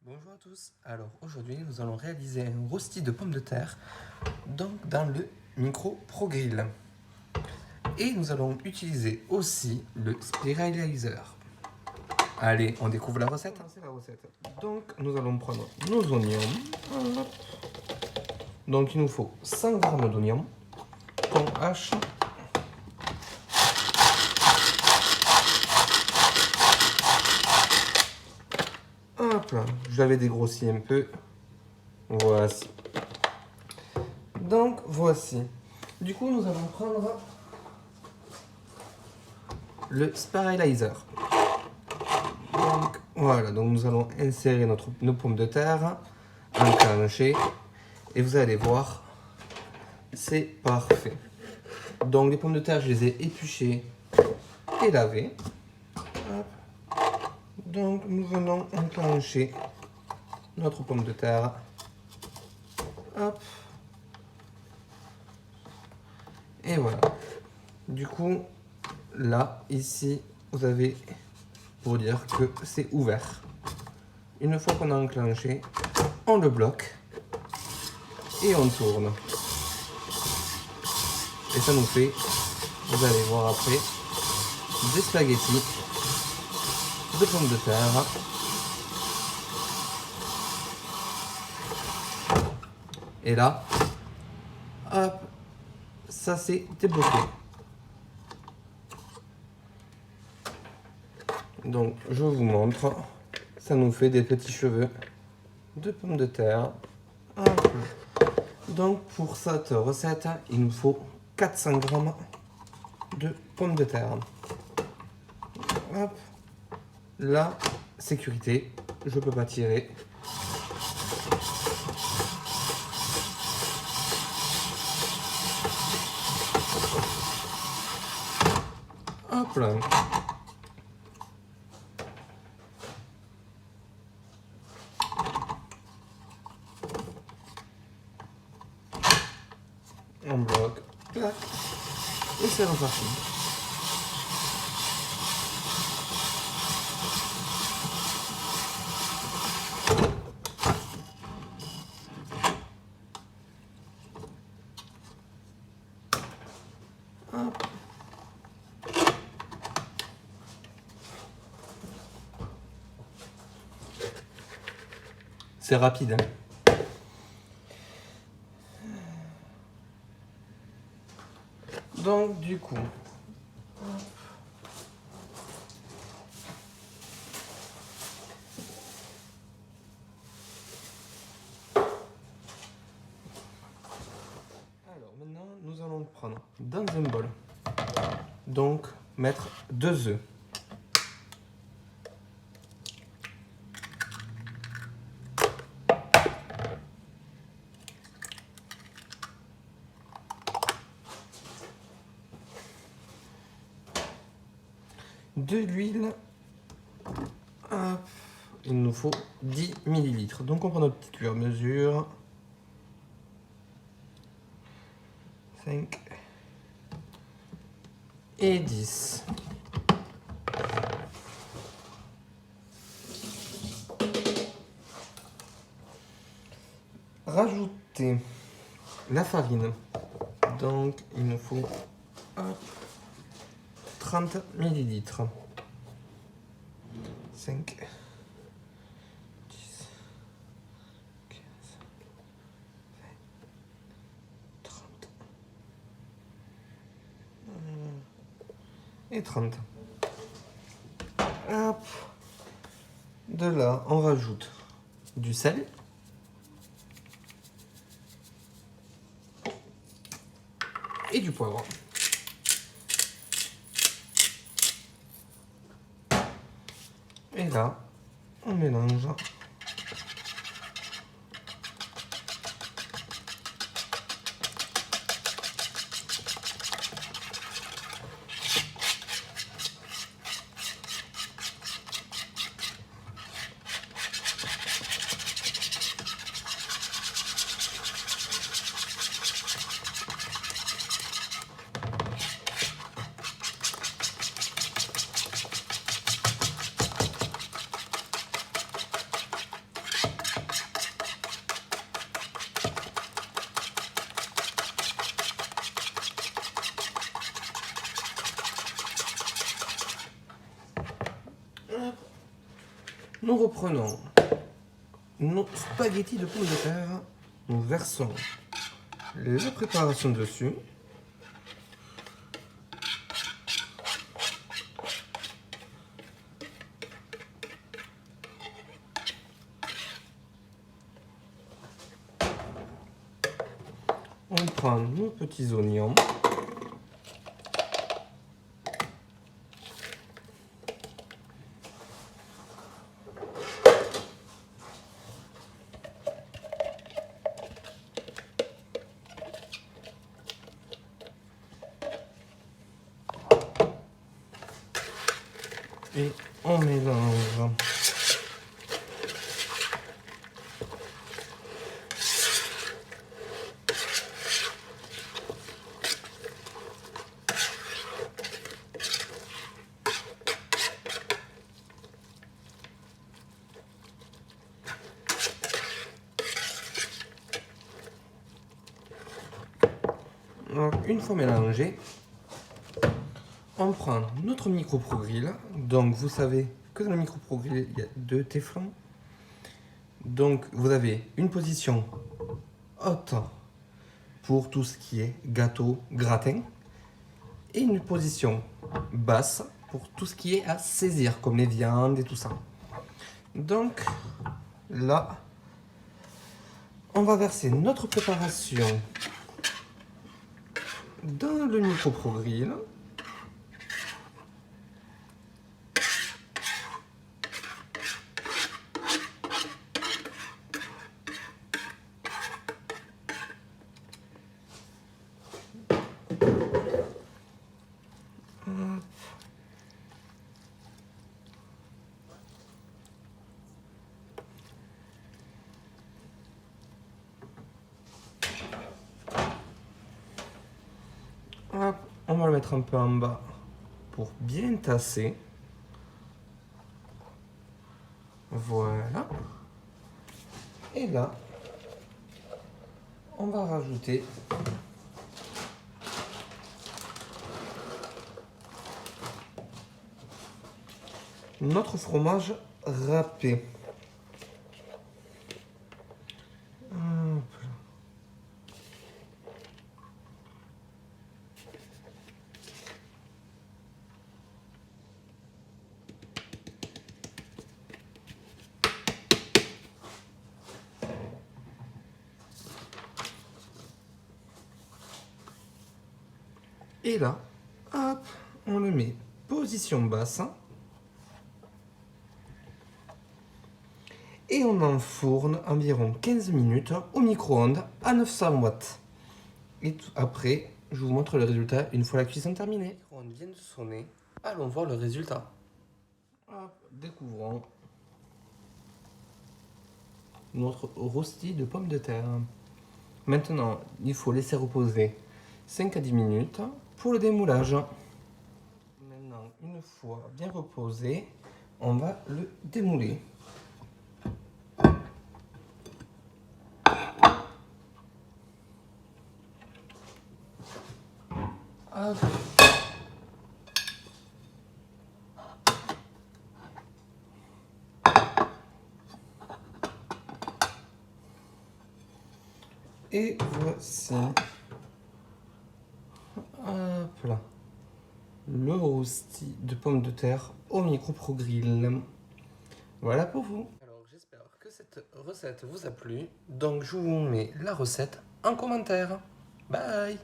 Bonjour à tous, alors aujourd'hui nous allons réaliser un rosti de pommes de terre donc dans le micro Pro Grill. Et nous allons utiliser aussi le spiralizer. Allez, on découvre la recette. Donc nous allons prendre nos oignons. Donc il nous faut 100 g d'oignons qu'on hache. Hop là, je l'avais dégrossi un peu. Voici. Donc voici. Du coup, nous allons prendre le spiralizer. Donc voilà, donc nous allons insérer nos pommes de terre, enclencher, et vous allez voir, c'est parfait. Donc les pommes de terre, je les ai épluchées et lavées. Hop. Donc nous venons enclencher notre pomme de terre. Hop. Et voilà. Du coup, là, ici, vous avez pour dire que c'est ouvert. Une fois qu'on a enclenché, on le bloque et on tourne. Et ça nous fait, vous allez voir après, des spaghettis de pommes de terre. Et là, hop, ça c'est débloqué. Donc je vous montre, ça nous fait des petits cheveux de pommes de terre. Hop. Donc pour cette recette, il nous faut 400 g de pommes de terre. Hop. La sécurité, je peux pas tirer. Hop là. On bloque, clac, et c'est reparti. Hop. C'est rapide, hein. Donc du coup, alors maintenant nous allons le prendre dans un bol. Donc mettre 2 œufs. De l'huile. Hop. Il nous faut 10 ml. Donc on prend notre petite cuillère mesure. 5 et 10. Rajouter la farine. Donc il nous faut 30 ml. 5, 10, 15, 20, 30 et 30. Hop. De là, on rajoute du sel. Et du poivre. Et là, on mélange. Nous reprenons nos spaghettis de pommes de terre. Nous versons la préparation dessus. On prend nos petits oignons. Et on mélange. Alors, une fois mélangé, on prend notre micro-pro-grill. Donc vous savez que dans le micro-pro-grill, il y a 2 téflons. Donc vous avez une position haute pour tout ce qui est gâteau, gratin. Et une position basse pour tout ce qui est à saisir, comme les viandes et tout ça. Donc là, on va verser notre préparation dans le micro-pro-grill. Hop, on va le mettre un peu en bas pour bien tasser. Voilà. Et là, on va rajouter notre fromage râpé. Hop là. Et là, hop, on le met position basse. Et on enfourne environ 15 minutes au micro-ondes à 900 watts. Et après, je vous montre le résultat une fois la cuisson terminée. Le micro-ondes vient de sonner. Allons voir le résultat. Hop, découvrons notre rosti de pommes de terre. Maintenant, il faut laisser reposer 5 à 10 minutes pour le démoulage. Maintenant, une fois bien reposé, on va le démouler. Hop. Et voici, hop là, le rosti de pommes de terre au micro-pro-grill. Voilà pour vous. Alors j'espère que cette recette vous a plu. Donc je vous mets la recette en commentaire. Bye!